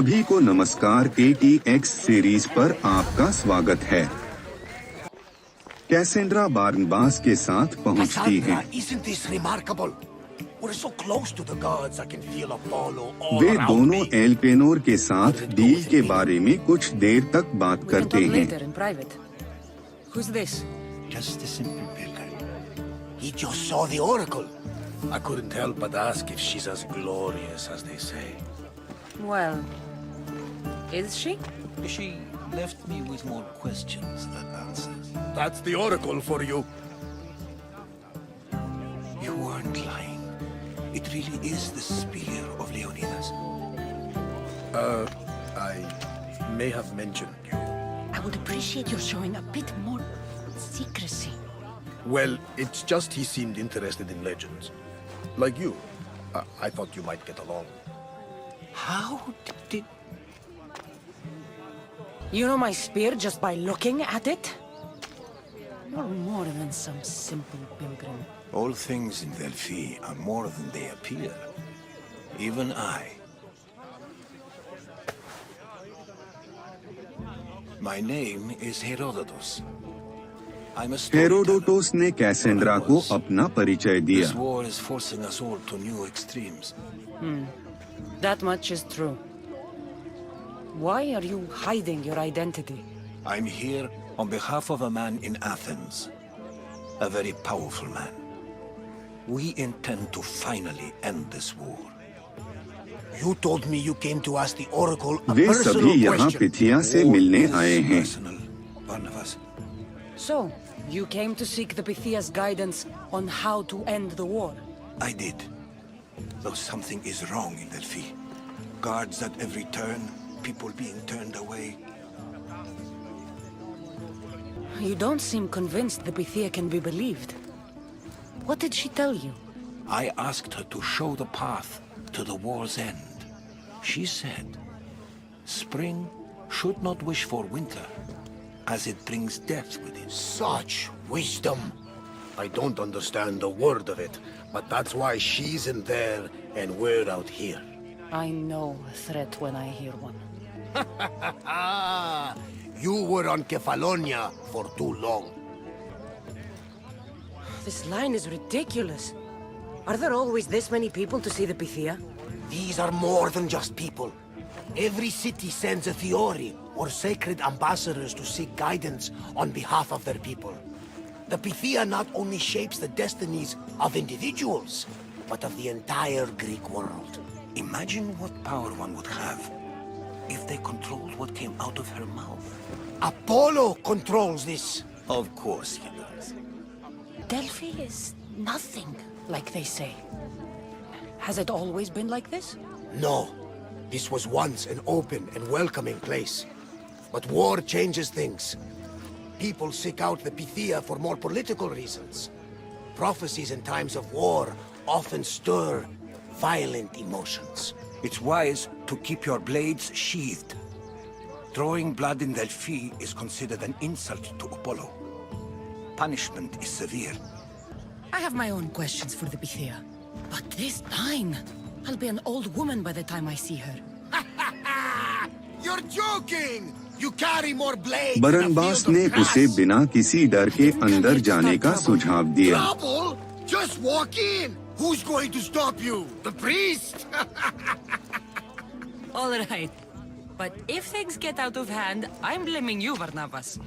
सभी को नमस्कार। ATX सीरीज पर आपका स्वागत है। कैसेंड्रा बार्नबास के साथ पहुंचती हैं। वे दोनों एल्पेनोर के साथ डील के बारे में कुछ देर तक बात करते हैं। Just a simple pilgrim. He just saw the oracle. I couldn't help but ask if she's as glorious as they say. Well, is she? She left me with more questions than answers. That's the oracle for you. You weren't lying. It really is the spear of Leonidas. I may have mentioned you. I would appreciate your showing a bit more secrecy. Well, it's just he seemed interested in legends. Like you. I thought you might get along. How did... You know my spear just by looking at it? You're more than some simple pilgrim. All things in Delphi are more than they appear. Even I. My name is Herodotus. I'm a हेरोडोटोस ने Cassandra को अपना परिचय दिया। This war is forcing us all to new extremes. That much is true. Why are you hiding your identity? I'm here on behalf of a man in Athens. A very powerful man. We intend to finally end this war. You told me you came to ask the oracle a वे सभी personal यहाँ question. पिथिया से मिलने आए हैं। Personal, Barnabas. So, you came to seek the Pythia's guidance on how to end the war. I did. Though something is wrong in Delphi. Guards at every turn, people being turned away. You don't seem convinced the Pythia can be believed. What did she tell you? I asked her to show the path to the war's end. She said, spring should not wish for winter, as it brings death with it. Such wisdom. I don't understand a word of it, but that's why she's in there and we're out here. I know a threat when I hear one. You were on Kefalonia for too long. This line is ridiculous. Are there always this many people to see the Pythia? These are more than just people. Every city sends a Theori or sacred ambassadors to seek guidance on behalf of their people. The Pythia not only shapes the destinies of individuals, but of the entire Greek world. Imagine what power one would have if they controlled what came out of her mouth. Apollo controls this. Of course he does. Delphi is nothing, like they say. Has it always been like this? No. This was once an open and welcoming place. But war changes things. People seek out the Pythia for more political reasons. Prophecies in times of war often stir violent emotions. It's wise to keep your blades sheathed. Drawing blood in Delphi is considered an insult to Apollo. Punishment is severe. I have my own questions for the Pythia. But this line, I'll be an old woman by the time I see her. You're joking! You carry more blades. बरनबास ने उसे बिना किसी डर के अंदर जाने का सुझाव दिया। Trouble? Just walk in. Who's going to stop you? The priest? All right. But if things get out of hand, I'm blaming you, Barnabas.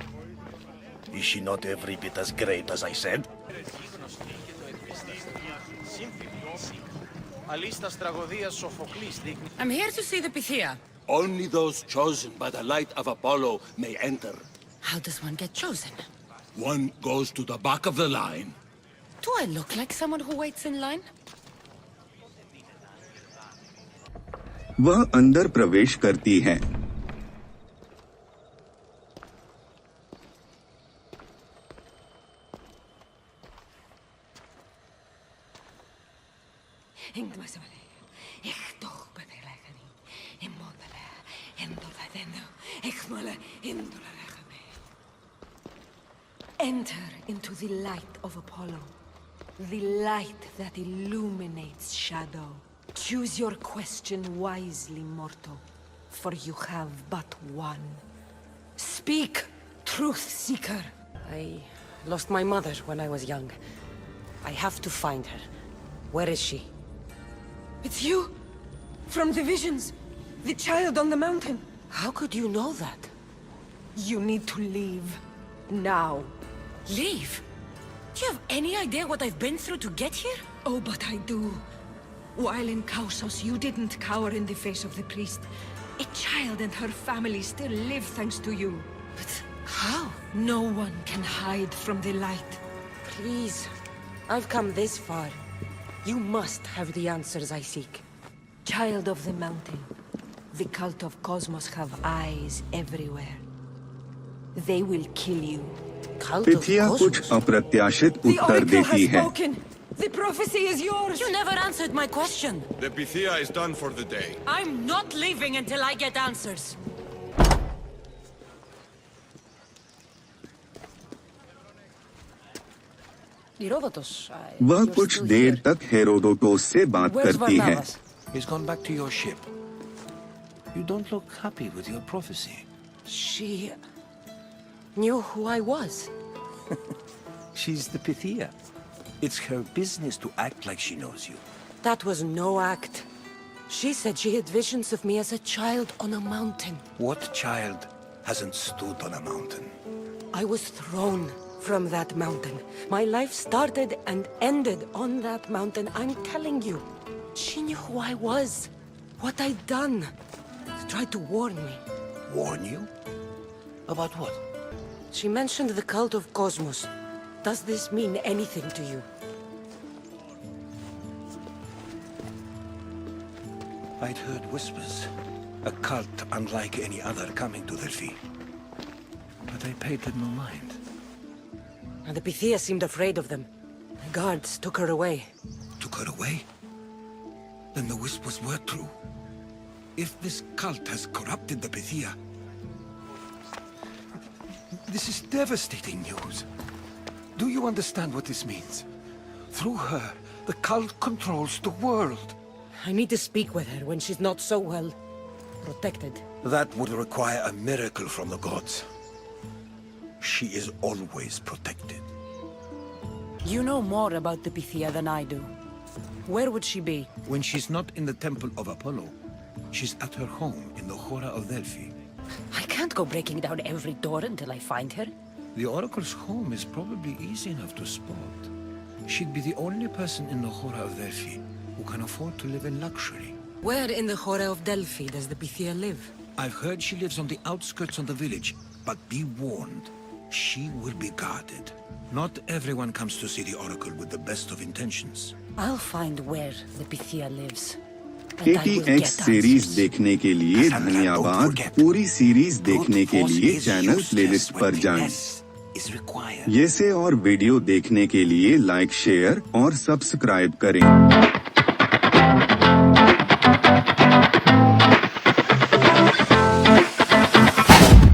Is she not every bit as great as I said? I'm here to see the Pythia. Only those chosen by the light of Apollo may enter. How does one get chosen? One goes to the back of the line. Do I look like someone who waits in line? वह अंदर प्रवेश करती है। Enter into the light of Apollo, the light that illuminates shadow. Choose your question wisely, mortal. for you have but one. Speak, truth seeker. I lost my mother when I was young. I have to find her. Where is she? It's you? From the visions? The child on the mountain? How could you know that? You need to leave. Now. Leave? Do you have any idea what I've been through to get here? Oh, but I do. While in Kausos, you didn't cower in the face of the priest. A child and her family still live thanks to you. But how? No one can hide from the light. Please. I've come this far. You must have the answers I seek. Child of the mountain, the cult of Cosmos have eyes everywhere. They will kill you. Cult of पिथिया कुछ Cosmos? अप्रत्याशित The Uttar oracle देती has है। spoken. The prophecy is yours. You never answered my question. The Pythia is done for the day. I'm not leaving until I get answers. वह कुछ देर तक हेरोडोटोस से बात Where's करती है। Barnabas? He's gone back to your ship. You don't look happy with your prophecy. She knew who I was. She's the Pythia. It's her business to act like she knows you. That was no act. She said she had visions of me as a child on a mountain. What child hasn't stood on a mountain? I was thrown from that mountain. My life started and ended on that mountain, I'm telling you. She knew who I was, what I'd done. She tried to warn me. Warn you? About what? She mentioned the cult of Cosmos. Does this mean anything to you? I'd heard whispers. A cult unlike any other coming to Delphi. But I paid them no mind. And the Pythia seemed afraid of them. The guards took her away. Took her away? Then the whispers were true. If this cult has corrupted the Pythia... This is devastating news. Do you understand what this means? Through her, the cult controls the world. I need to speak with her when she's not so well protected. That would require a miracle from the gods. She is always protected. You know more about the Pythia than I do. Where would she be? When she's not in the temple of Apollo, she's at her home in the Hora of Delphi. I can't go breaking down every door until I find her. The Oracle's home is probably easy enough to spot. She'd be the only person in the Hora of Delphi who can afford to live in luxury. Where in the Hora of Delphi does the Pythia live? I've heard she lives on the outskirts of the village, but be warned, she will be guarded. Not everyone comes to see the Oracle with the best of intentions. I'll find where the Pythia lives. And I will ATX get series answers. देखने के लिए धन्यवाद। पूरी series देखने के लिए channel playlist पर जाएं। ये से और वीडियो देखने के लिए लाइक, शेयर और सब्सक्राइब करें।